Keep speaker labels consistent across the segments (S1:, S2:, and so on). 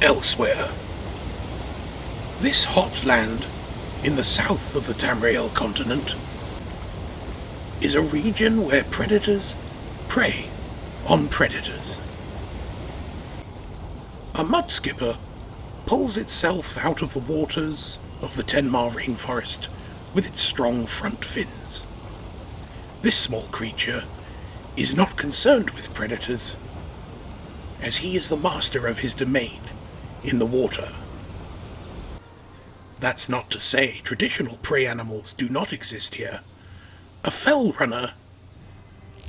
S1: Elsweyr. This hot land in the south of the Tamriel continent is a region where predators prey on predators. A mudskipper pulls itself out of the waters of the Tenmar rainforest with its strong front fins. This small creature is not concerned with predators, as he is the master of his domain in the water. That's not to say traditional prey animals do not exist here. A fell runner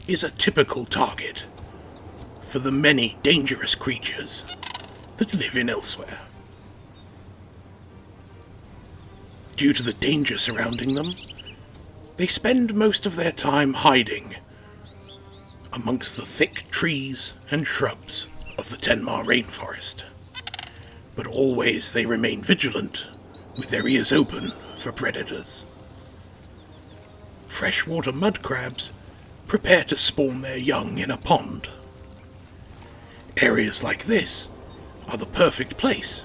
S1: is a typical target for the many dangerous creatures that live in Elsweyr. Due to the danger surrounding them, they spend most of their time hiding amongst the thick trees and shrubs of the Tenmar rainforest. But always they remain vigilant, with their ears open for predators. Freshwater mud crabs prepare to spawn their young in a pond. Areas like this are the perfect place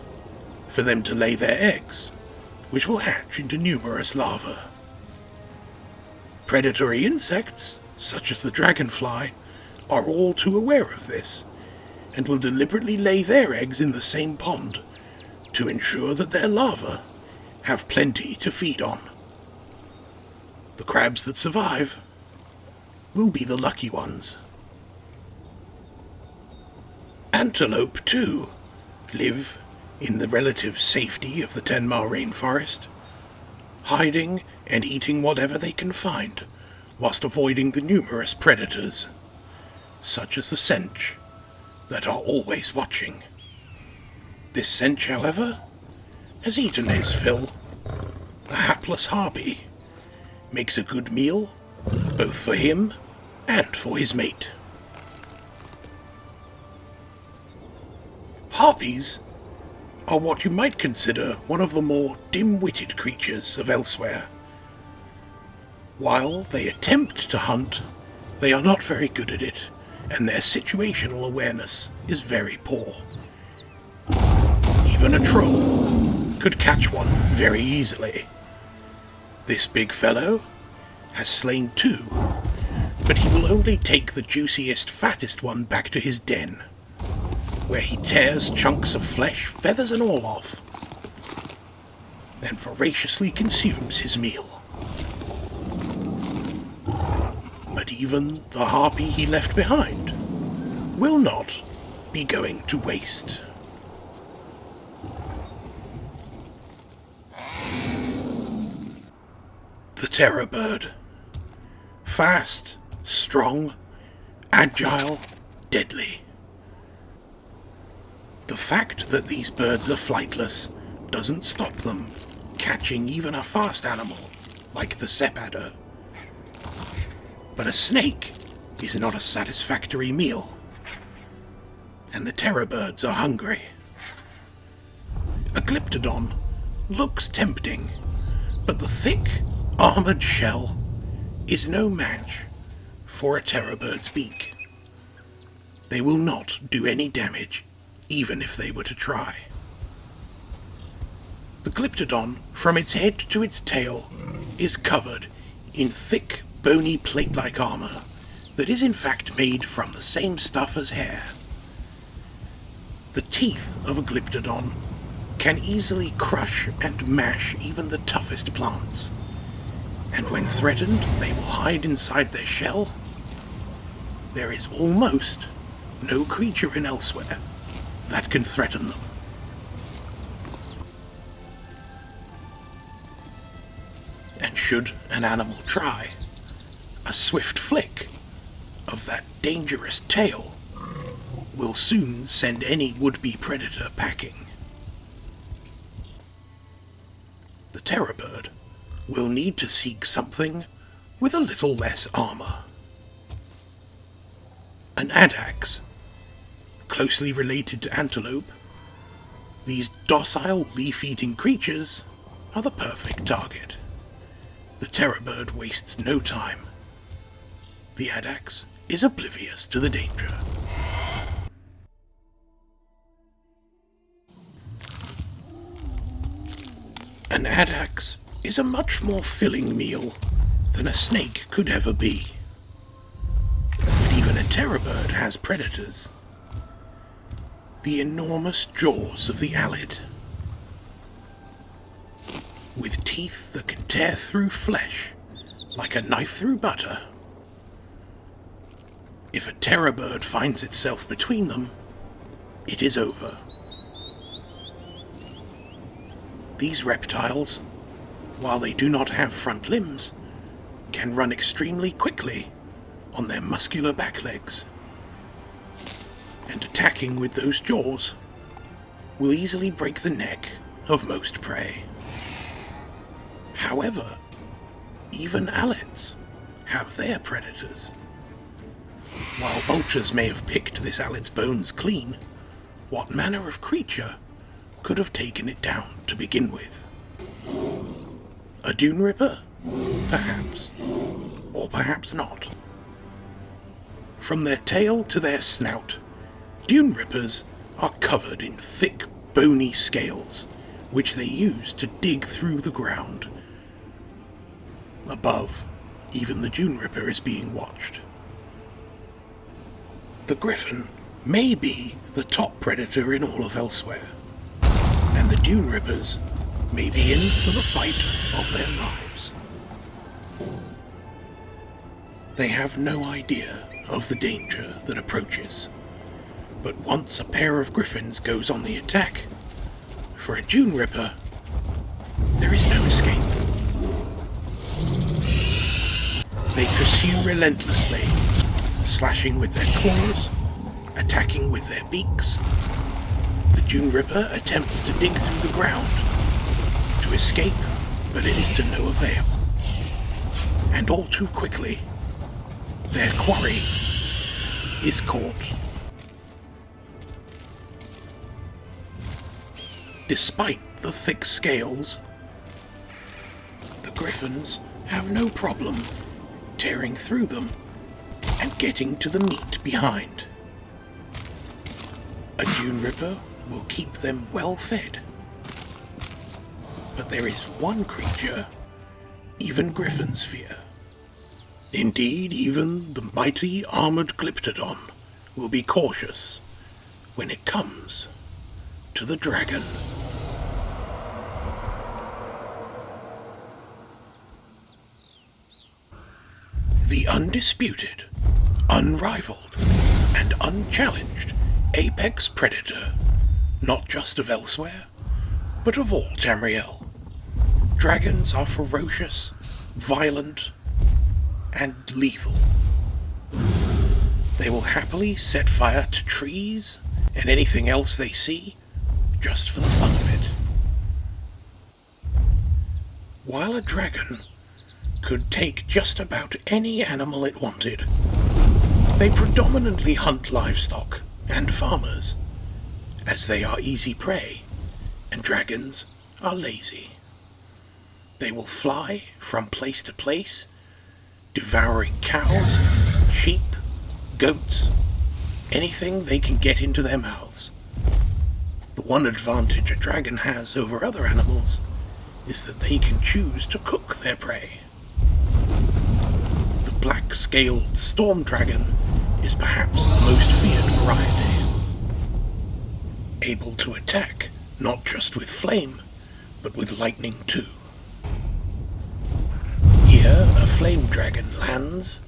S1: for them to lay their eggs, which will hatch into numerous larvae. Predatory insects, such as the dragonfly, are all too aware of this, and will deliberately lay their eggs in the same pond to ensure that their larvae have plenty to feed on. The crabs that survive will be the lucky ones. Antelope, too, live in the relative safety of the Tenmar rainforest, hiding and eating whatever they can find, whilst avoiding the numerous predators, such as the sench, that are always watching. This sench, however, has eaten his fill. A hapless harpy makes a good meal, both for him and for his mate. Harpies are what you might consider one of the more dim-witted creatures of Elsweyr. While they attempt to hunt, they are not very good at it, and their situational awareness is very poor. Even a troll could catch one very easily. This big fellow has slain 2, but he will only take the juiciest, fattest one back to his den, where he tears chunks of flesh, feathers and all off, then voraciously consumes his meal. But even the harpy he left behind will not be going to waste. The terror bird. Fast, strong, agile, deadly. The fact that these birds are flightless doesn't stop them catching even a fast animal like the sepadder. But a snake is not a satisfactory meal, and the terror birds are hungry. A glyptodon looks tempting, but the thick, armored shell is no match for a terror bird's beak. They will not do any damage, even if they were to try. The glyptodon, from its head to its tail, is covered in thick, bony plate-like armor that is in fact made from the same stuff as hair. The teeth of a glyptodon can easily crush and mash even the toughest plants, and when threatened they will hide inside their shell. There is almost no creature in Elsweyr that can threaten them. And should an animal try, a swift flick of that dangerous tail will soon send any would-be predator packing. The terror bird will need to seek something with a little less armor. An addax, closely related to antelope, these docile leaf-eating creatures are the perfect target. The terror bird wastes no time. The addax is oblivious to the danger. An addax is a much more filling meal than a snake could ever be. But even a terror bird has predators. The enormous jaws of the allid, with teeth that can tear through flesh like a knife through butter. If a terror bird finds itself between them, it is over. These reptiles, while they do not have front limbs, can run extremely quickly on their muscular back legs, and attacking with those jaws will easily break the neck of most prey. However, even alids have their predators. While vultures may have picked this alid's bones clean, what manner of creature could have taken it down to begin with? A dune ripper? Perhaps. Or perhaps not. From their tail to their snout, dune rippers are covered in thick, bony scales, which they use to dig through the ground. Above, even the dune ripper is being watched. The griffin may be the top predator in all of Elsweyr, and the dune rippers may be in for the fight of their lives. They have no idea of the danger that approaches, but once a pair of griffins goes on the attack, for a dune ripper, there is no escape. They pursue relentlessly, slashing with their claws, attacking with their beaks. The dune ripper attempts to dig through the ground to escape, but it is to no avail. And all too quickly, their quarry is caught. Despite the thick scales, the griffins have no problem tearing through them and getting to the meat behind. A dune ripper will keep them well fed. But there is one creature even griffins fear. Indeed, even the mighty armored Glyptodon will be cautious when it comes to the dragon. The undisputed, unrivaled, and unchallenged apex predator, not just of Elsweyr, but of all Tamriel. Dragons are ferocious, violent, and lethal. They will happily set fire to trees and anything else they see, just for the fun of it. While a dragon could take just about any animal it wanted, they predominantly hunt livestock and farmers, as they are easy prey, and dragons are lazy. They will fly from place to place, devouring cows, sheep, goats, anything they can get into their mouths. The one advantage a dragon has over other animals is that they can choose to cook their prey. The black-scaled storm dragon is perhaps the most feared variety, able to attack not just with flame, but with lightning too. Here, a flame dragon lands,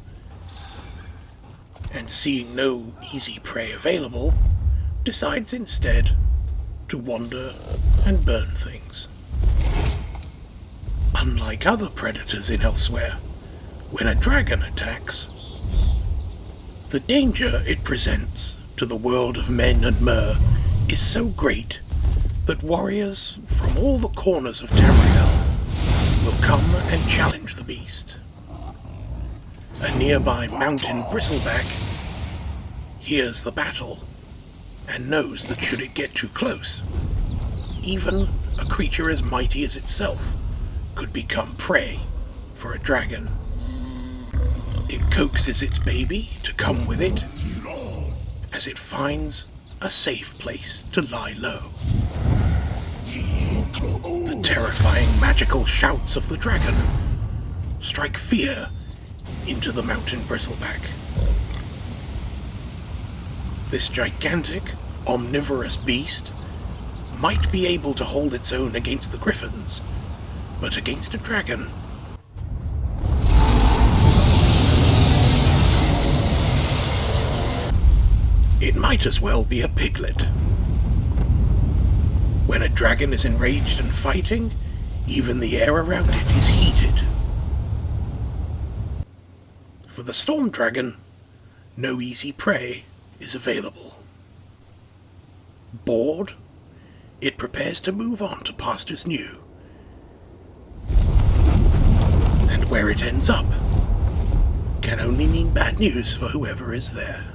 S1: and seeing no easy prey available, decides instead to wander and burn things. Unlike other predators in Elsweyr, when a dragon attacks, the danger it presents to the world of men and mer is so great that warriors from all the corners of Tamriel will come and challenge the beast. A nearby mountain bristleback hears the battle and knows that should it get too close, even a creature as mighty as itself could become prey for a dragon. It coaxes its baby to come with it as it finds a safe place to lie low. The terrifying magical shouts of the dragon strike fear into the mountain bristleback. This gigantic, omnivorous beast might be able to hold its own against the griffins, but against a dragon, it might as well be a piglet. When a dragon is enraged and fighting, even the air around it is heated. For the storm dragon, no easy prey is available. Bored, it prepares to move on to pastures new. And where it ends up can only mean bad news for whoever is there.